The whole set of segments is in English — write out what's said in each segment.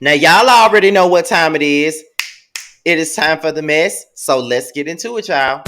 Now, y'all already know what time it is. It is time for the mess. So let's get into it, y'all.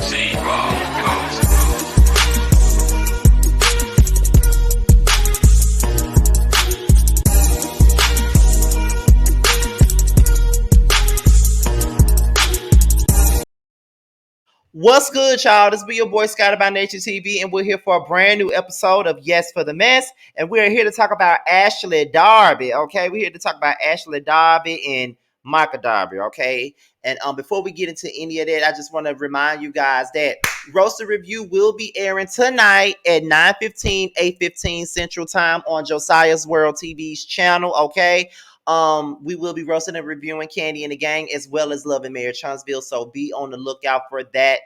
What's good, y'all? This be your boy Scotty by Nature TV, and we're here for a brand new episode of Yes for the Mess. And we're here to talk about Ashley Darby. Okay, we're here to talk about Ashley Darby and Michael Darby. Okay, and before we get into any of that, I just want to remind you guys that Roasted Review will be airing tonight at 9:15, 8:15 Central Time on Josiah's World TV's channel. Okay. We will be roasting and reviewing Candy and the Gang as well as Love and Mayor Chunksville. So be on the lookout for that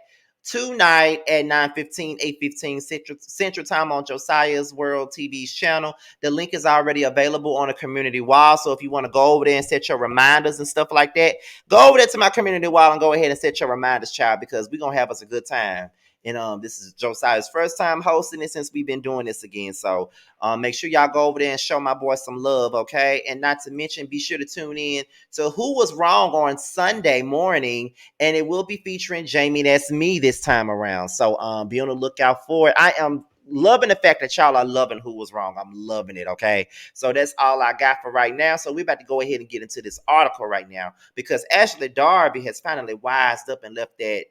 tonight at 9:15, 8:15 Central Time on Josiah's World TV's channel. The link is already available on the community wall. So if you want to go over there and set your reminders and stuff like that, go over there to my community wall and go ahead and set your reminders, child, because we're gonna have us a good time. And this is Josiah's first time hosting it since we've been doing this again. So make sure y'all go over there and show my boy some love, okay? And not to mention, be sure to tune in to Who Was Wrong on Sunday morning, and it will be featuring Jamie. That's me this time around. So be on the lookout for it. I am loving the fact that y'all are loving Who Was Wrong. I'm loving it, okay? So that's all I got for right now. So we're about to go ahead and get into this article right now because Ashley Darby has finally wised up and left that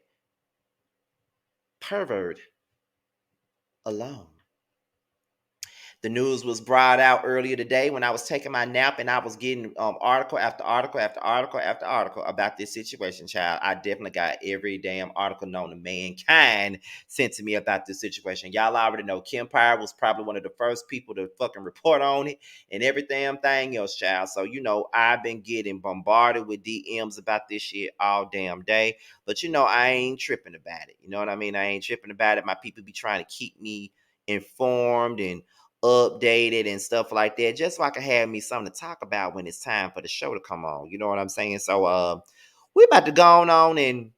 pervert alone. The news was brought out earlier today when I was taking my nap and I was getting article after article after article after article about this situation, child. I definitely got every damn article known to mankind sent to me about this situation. Y'all already know Kim Pyre was probably one of the first people to fucking report on it and every damn thing else, child. So, I've been getting bombarded with DMs about this shit all damn day. But, I ain't tripping about it. You know what I mean? I ain't tripping about it. My people be trying to keep me informed and updated and stuff like that, just so I can have me something to talk about when it's time for the show to come on. You know what I'm saying? So we're about to go on and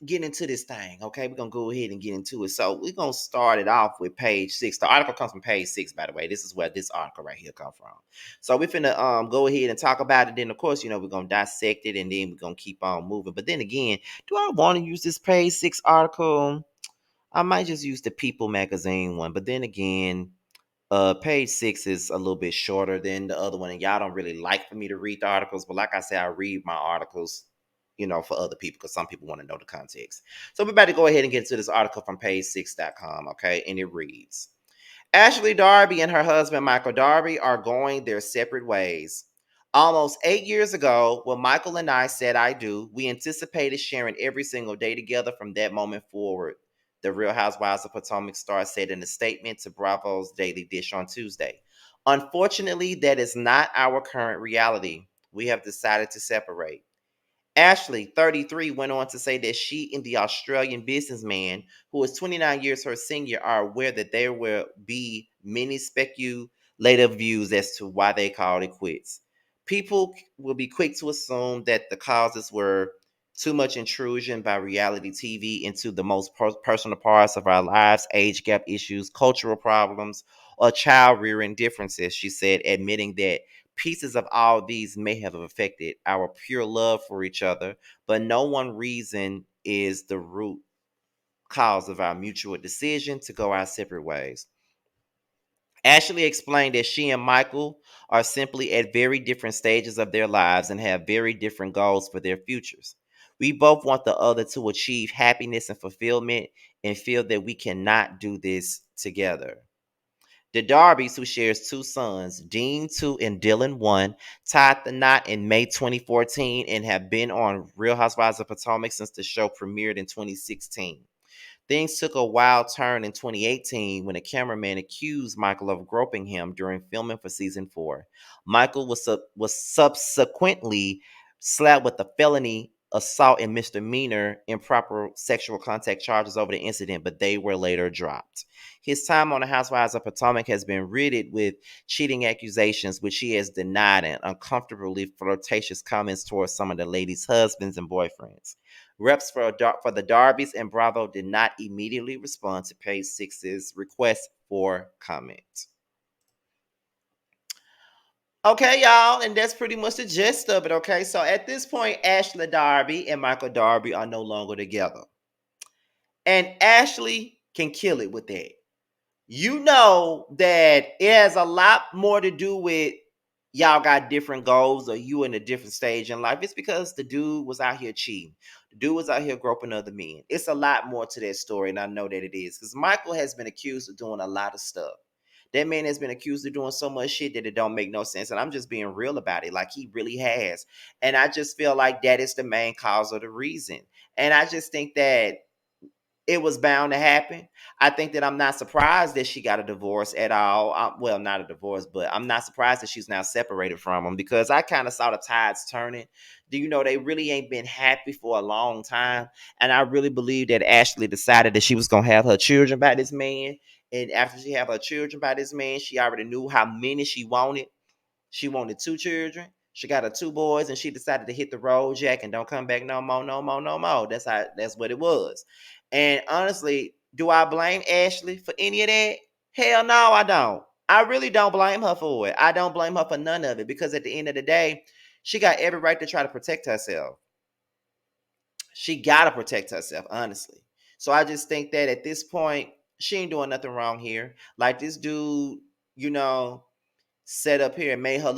get into this thing. Okay, we're gonna go ahead and get into it. So we're gonna start it off with page 6. The article comes from page 6, by the way. This is where this article right here come from. So we're finna go ahead and talk about it. Then of course, we're gonna dissect it and then we're gonna keep on moving. But then again, do I want to use this page 6 article? I might just use the People magazine one, but then again, page 6 is a little bit shorter than the other one, and y'all don't really like for me to read the articles, but like I said, I read my articles, for other people because some people want to know the context. So we're about to go ahead and get to this article from page6.com, okay? And it reads: Ashley Darby and her husband Michael Darby are going their separate ways. Almost 8 years ago, when Michael and I said I do, we anticipated sharing every single day together from that moment forward. The Real Housewives of Potomac star said in a statement to Bravo's Daily Dish on Tuesday. Unfortunately, that is not our current reality. We have decided to separate. Ashley, 33, went on to say that she and the Australian businessman, who is 29 years her senior, are aware that there will be many speculative views as to why they called it quits. People will be quick to assume that the causes were too much intrusion by reality TV into the most personal parts of our lives, age gap issues, cultural problems, or child rearing differences, she said, admitting that pieces of all these may have affected our pure love for each other, but no one reason is the root cause of our mutual decision to go our separate ways. Ashley explained that she and Michael are simply at very different stages of their lives and have very different goals for their futures. We both want the other to achieve happiness and fulfillment and feel that we cannot do this together. The Darbys, who shares two sons, Dean 2 and Dylan 1, tied the knot in May 2014 and have been on Real Housewives of Potomac since the show premiered in 2016. Things took a wild turn in 2018 when a cameraman accused Michael of groping him during filming for season 4. Michael was subsequently slapped with a felony assault and misdemeanor improper sexual contact charges over the incident, but they were later dropped. His time on the Housewives of Potomac has been riddled with cheating accusations, which he has denied, and uncomfortably flirtatious comments towards some of the ladies' husbands and boyfriends. Reps for the Darbys and Bravo did not immediately respond to Page Six's request for comment. Okay, y'all, and that's pretty much the gist of it. Okay, so at this point, Ashley Darby and Michael Darby are no longer together, and Ashley can kill it with that. You know that it has a lot more to do with y'all got different goals or you in a different stage in life. It's because the dude was out here cheating. The dude was out here groping other men. It's a lot more to that story, and I know that it is because Michael has been accused of doing a lot of stuff. That man has been accused of doing so much shit that it don't make no sense. And I'm just being real about it. Like he really has. And I just feel like that is the main cause of the reason. And I just think that it was bound to happen. I think that I'm not surprised that she got a divorce at all. Well, not a divorce, but I'm not surprised that she's now separated from him because I kind of saw the tides turning. Do you know they really ain't been happy for a long time? And I really believe that Ashley decided that she was gonna have her children by this man. And after she had her children by this man, she already knew how many she wanted. She wanted two children. She got her two boys, and she decided to hit the road, Jack, and don't come back no more, no more, no more. That's what it was. And honestly, do I blame Ashley for any of that? Hell no, I don't. I really don't blame her for it. I don't blame her for none of it because at the end of the day, she got every right to try to protect herself. She gotta protect herself, honestly. So I just think that at this point, she ain't doing nothing wrong here. Like this dude, you know, set up here and made her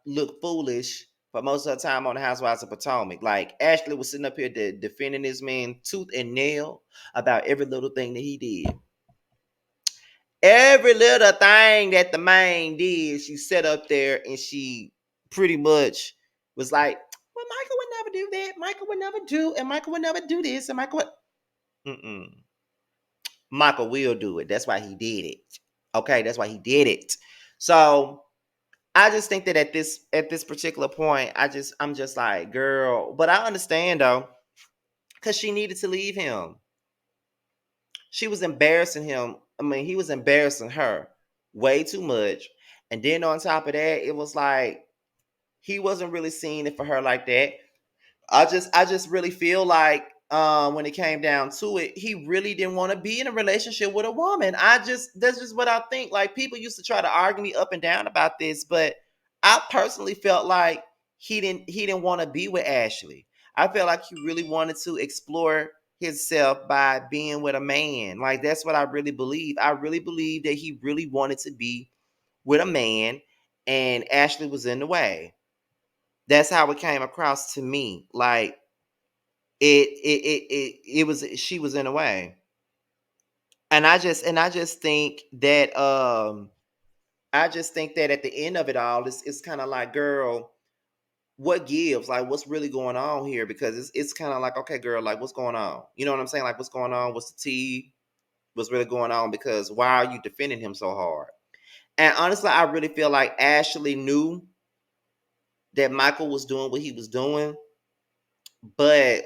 look foolish for most of the time on the Housewives of Potomac. Like Ashley was sitting up here defending this man tooth and nail about every little thing that he did. Every little thing that the man did, she sat up there and she pretty much was like, "Well, Michael would never do that. Michael would never do, and Michael would never do this, and Michael would." Michael will do it. That's why he did it. Okay, that's why he did it. So I just think that at this particular point, I'm just like, girl. But I understand though, because she needed to leave him. She was embarrassing him. I mean, he was embarrassing her way too much. And then on top of that, it was like he wasn't really seeing it for her like that. I just really feel like when it came down to it, he really didn't want to be in a relationship with a woman. That's just what I think. Like people used to try to argue me up and down about this, but I personally felt like he didn't want to be with Ashley. I felt like he really wanted to explore himself by being with a man. Like that's what I really believe. I really believe that he really wanted to be with a man and Ashley was in the way. That's how it came across to me. Like it was she was in a way. And I just think that I just think that at the end of it all, it's kind of like, girl, what gives? Like, what's really going on here? Because it's kind of like, okay, girl, like, what's going on? You know what I'm saying? Like, what's going on? What's the tea? What's really going on? Because why are you defending him so hard? And honestly, I really feel like Ashley knew that Michael was doing what he was doing, but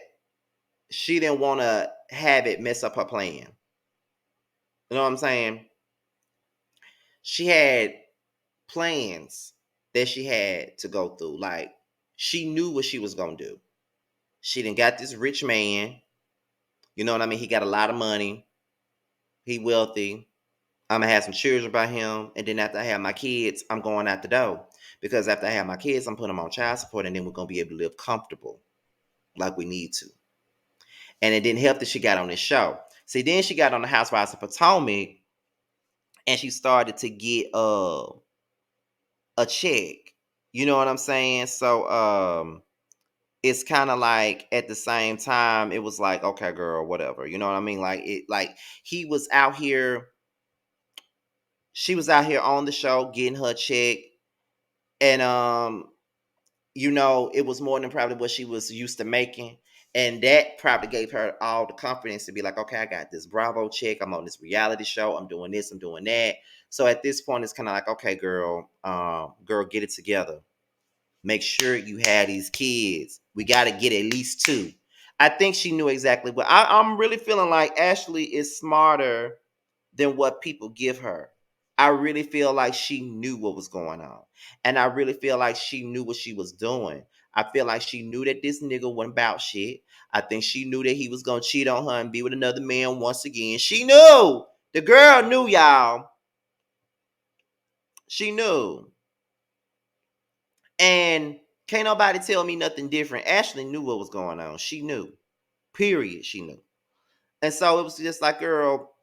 she didn't want to have it mess up her plan. You know what I'm saying? She had plans that she had to go through. Like she knew what she was gonna do. She didn't got this rich man. You know what I mean? He got a lot of money. He wealthy. I'm gonna have some children by him, and then after I have my kids, I'm going out the door. Because after I have my kids, I'm putting them on child support, and then we're gonna be able to live comfortable like we need to. And it didn't help that she got on this show. See, then she got on the Housewives of Potomac, and she started to get a check. You know what I'm saying? So it's kind of like at the same time it was like, okay, girl, whatever. You know what I mean? Like it like he was out here, she was out here on the show getting her check, and it was more than probably what she was used to making. And that probably gave her all the confidence to be like, okay, I got this Bravo check. I'm on this reality show. I'm doing this. I'm doing that. So at this point, it's kind of like, okay, girl, get it together. Make sure you have these kids. We got to get at least two. I think she knew exactly what. I'm really feeling like Ashley is smarter than what people give her. I really feel like she knew what was going on. And I really feel like she knew what she was doing. I feel like she knew that this nigga wasn't about shit. I think she knew that he was going to cheat on her and be with another man once again. She knew. The girl knew, y'all. She knew. And can't nobody tell me nothing different. Ashley knew what was going on. She knew. Period. She knew. And so it was just like, girl,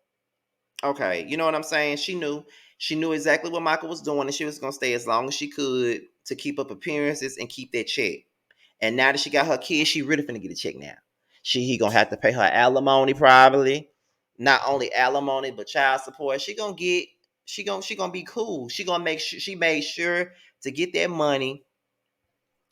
okay, you know what I'm saying? She knew. She knew exactly what Michael was doing, and she was gonna stay as long as she could to keep up appearances and keep that check. And now that she got her kids, she really finna get a check now. He gonna have to pay her alimony probably. Not only alimony, but child support. She gonna be cool. She gonna make sure she made sure to get that money,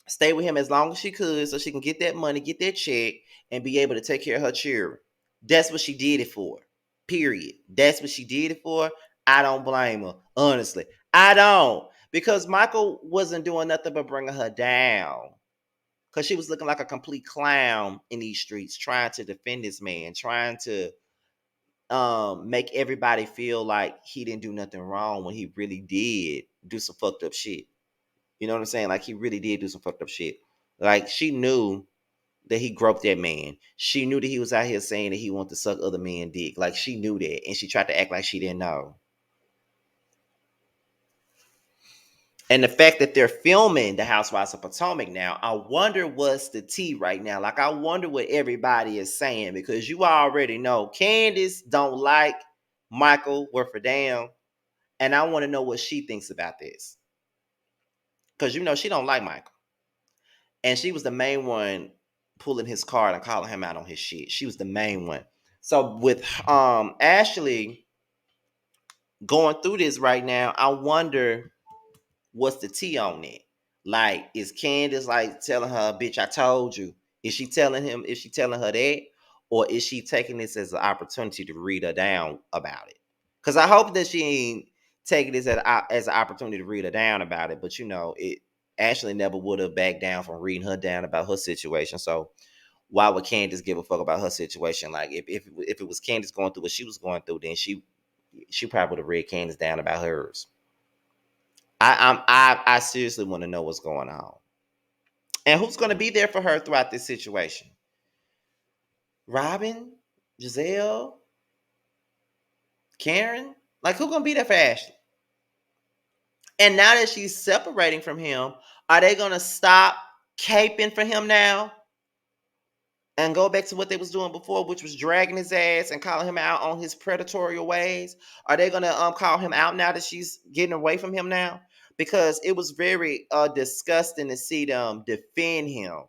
stay with him as long as she could so she can get that money, get that check, and be able to take care of her children. That's what she did it for. Period. That's what she did it for. I don't blame her. Honestly. I don't. Because Michael wasn't doing nothing but bringing her down. Because she was looking like a complete clown in these streets, trying to defend this man, trying to make everybody feel like he didn't do nothing wrong when he really did do some fucked up shit. You know what I'm saying? Like he really did do some fucked up shit. Like she knew that he groped that man. She knew that he was out here saying that he wanted to suck other men dick. Like she knew that, and she tried to act like she didn't know. And the fact that they're filming the Housewives of Potomac now, I wonder what's the tea right now. Like I wonder what everybody is saying because you already know Candace don't like Michael worth a damn, and I want to know what she thinks about this because you know she don't like Michael. And she was the main one pulling his card and calling him out on his shit. She was the main one. So with Ashley going through this right now, I wonder what's the tea on it. Like, is Candace like telling her, bitch, I told you? Is she telling him, is she telling her that? Or is she taking this as an opportunity to read her down about it? Because I hope that she ain't taking this as an opportunity to read her down about it. But you know, it Ashley never would have backed down from reading her down about her situation. So why would Candace give a fuck about her situation? Like if it was Candace going through what she was going through, then she probably would have read Candace down about hers. I seriously want to know what's going on. And who's gonna be there for her throughout this situation? Robin? Giselle? Karen? Like who gonna be there for Ashley? And now that she's separating from him, are they gonna stop caping for him now? And go back to what they was doing before, which was dragging his ass and calling him out on his predatory ways? Are they gonna call him out now that she's getting away from him now? Because it was very disgusting to see them defend him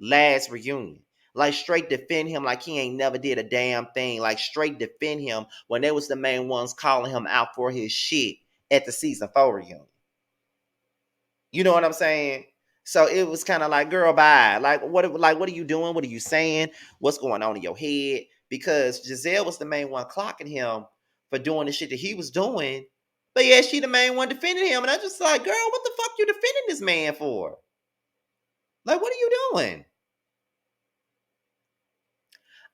last reunion. Like straight defend him like he ain't never did a damn thing. Like straight defend him when they was the main ones calling him out for his shit at the season 4 reunion. You know what I'm saying? So it was kind of like, girl, bye. Like what are you doing? What are you saying? What's going on in your head? Because Giselle was the main one clocking him for doing the shit that he was doing. But yeah, she the main one defending him. And I just like, girl, what the fuck you defending this man for? Like, what are you doing?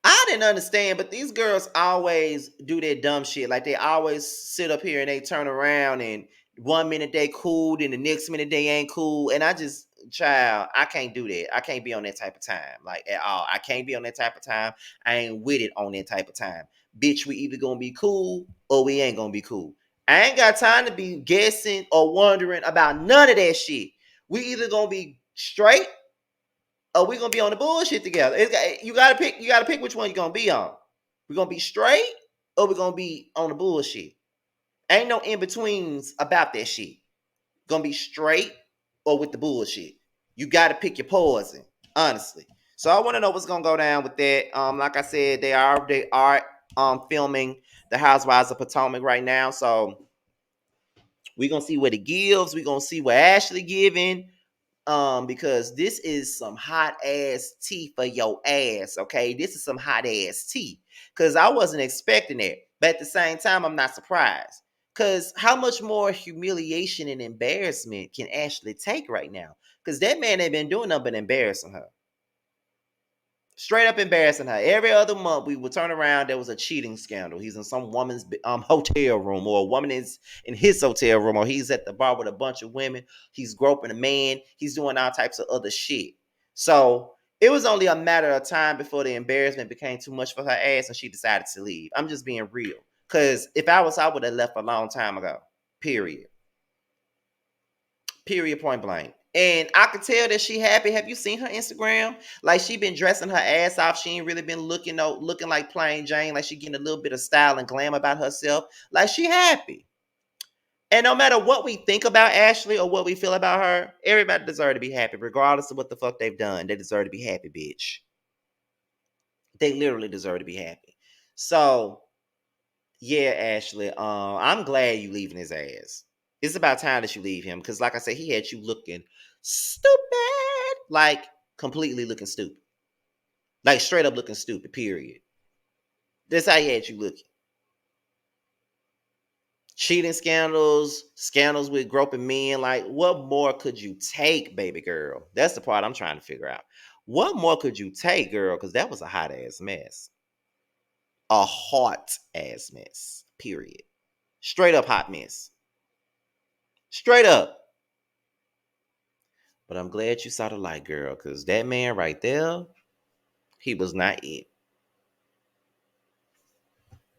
I didn't understand, but these girls always do that dumb shit. Like they always sit up here and they turn around and 1 minute they cool, and the next minute they ain't cool. And I just, child, I can't do that. I can't be on that type of time, like at all. I can't be on that type of time. I ain't with it on that type of time. Bitch, we either gonna be cool or we ain't gonna be cool. I ain't got time to be guessing or wondering about none of that shit. We either gonna be straight or we gonna be on the bullshit together. You gotta pick. You gotta pick which one you gonna be on. We gonna be straight or we gonna be on the bullshit. Ain't no in betweens about that shit. Gonna be straight or with the bullshit. You gotta pick your poison, honestly. So I want to know what's gonna go down with that. Like I said, they are filming the Housewives of Potomac right now. So we gonna see what it gives. We gonna see what Ashley giving. Because this is some hot ass tea for your ass, okay? This is some hot ass tea. Cause I wasn't expecting it. But at the same time, I'm not surprised. Cause how much more humiliation and embarrassment can Ashley take right now? Cause that man ain't been doing nothing but embarrassing her. Straight up embarrassing her. Every other month, we would turn around. There was a cheating scandal. He's in some woman's hotel room, or a woman is in his hotel room, or he's at the bar with a bunch of women. He's groping a man. He's doing all types of other shit. So it was only a matter of time before the embarrassment became too much for her ass, and she decided to leave. I'm just being real. Because if I would have left a long time ago. Period. Period. Point blank. And I could tell that she happy. Have you seen her Instagram? Like she been dressing her ass off. She ain't really been looking like plain Jane. Like she getting a little bit of style and glam about herself. Like she happy. And no matter what we think about Ashley or what we feel about her, everybody deserve to be happy, regardless of what the fuck they've done. They deserve to be happy, bitch. They literally deserve to be happy. So yeah, Ashley, I'm glad you leaving his ass. It's about time that you leave him. Cause like I said, he had you looking stupid. Like completely looking stupid. Like straight up looking stupid, period. That's how he had you looking. Cheating scandals, scandals with groping men. Like, what more could you take, baby girl? That's the part I'm trying to figure out. What more could you take, girl? Because that was a hot ass mess. A hot ass mess, period. Straight up hot mess. Straight up. But I'm glad you saw the light, girl, because that man right there, he was not it.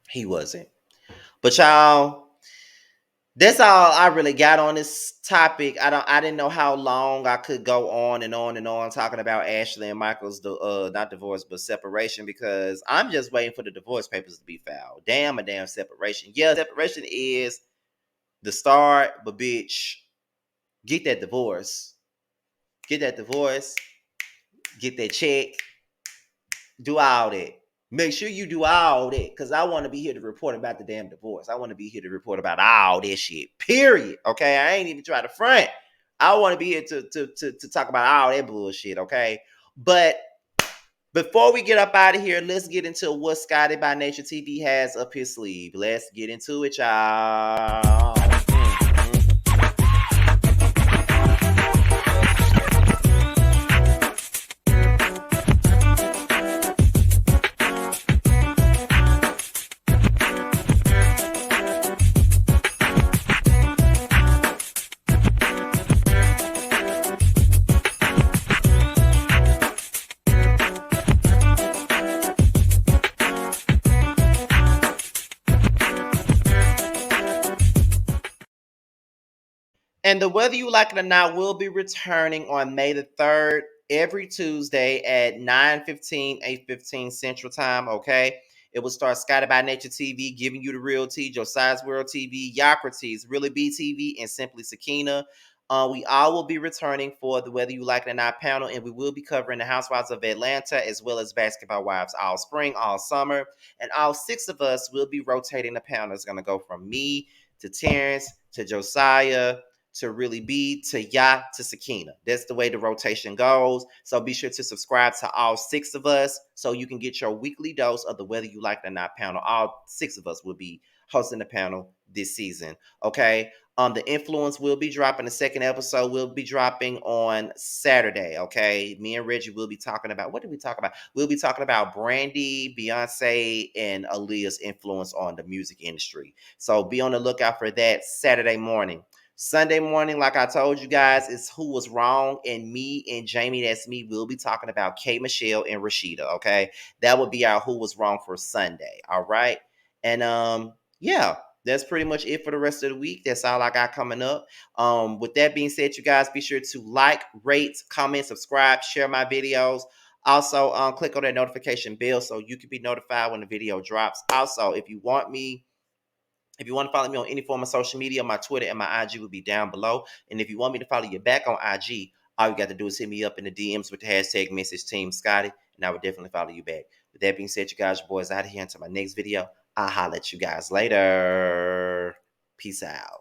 He wasn't. But y'all, that's all I really got on this topic. I didn't know how long I could go on and on and on talking about Ashley and Michael's not divorce but separation, because I'm just waiting for the divorce papers to be filed. Damn a damn separation. Yeah, separation is the start, but bitch, get that divorce. Get that divorce. Get that check. Do all that. Make sure you do all that, because I want to be here to report about the damn divorce. I want to be here to report about all this shit. Period. Okay, I ain't even trying to front. I want to be here to talk about all that bullshit. Okay, but before we get up out of here, let's get into what Scotty by Nature TV has up his sleeve. Let's get into it, y'all. And the Whether You Like It or Not will be returning on May the 3rd, every Tuesday at 9:15, 8:15 Central Time, okay? It will start Scotty by Nature TV, giving you the real tea, Josiah's World TV, Yocrates, Really B TV, and Simply Sakina. We all will be returning for the Whether You Like It or Not panel, and we will be covering the Housewives of Atlanta as well as Basketball Wives all spring, all summer. And all six of us will be rotating the panel. It's going to go from me to Terrence to Josiah to Really Be to Ya to Sakina. That's the way the rotation goes. So be sure to subscribe to all six of us so you can get your weekly dose of the Whether You Like It or Not panel. All six of us will be hosting the panel this season. Okay. The Influence will be dropping. The second episode will be dropping on Saturday. Okay. Me and Reggie will be talking about, what did we talk about? We'll be talking about Brandy, Beyonce, and Aaliyah's influence on the music industry. So be on the lookout for that Saturday morning. Sunday morning, like I told you guys, is Who Was Wrong, and me and Jamie, that's me, will be talking about K. Michelle and Rashida, okay? That would be our Who Was Wrong for Sunday, all right? And yeah, that's pretty much it for the rest of the week. That's all I got coming up. With that being said, you guys, be sure to like, rate, comment, subscribe, share my videos. Also, click on that notification bell so you can be notified when the video drops. Also, if you want to follow me on any form of social media, my Twitter and my IG will be down below. And if you want me to follow you back on IG, all you got to do is hit me up in the DMs with the hashtag Message Team Scotty, and I will definitely follow you back. With that being said, you guys, your boys out of here. Until my next video, I'll holler at you guys later. Peace out.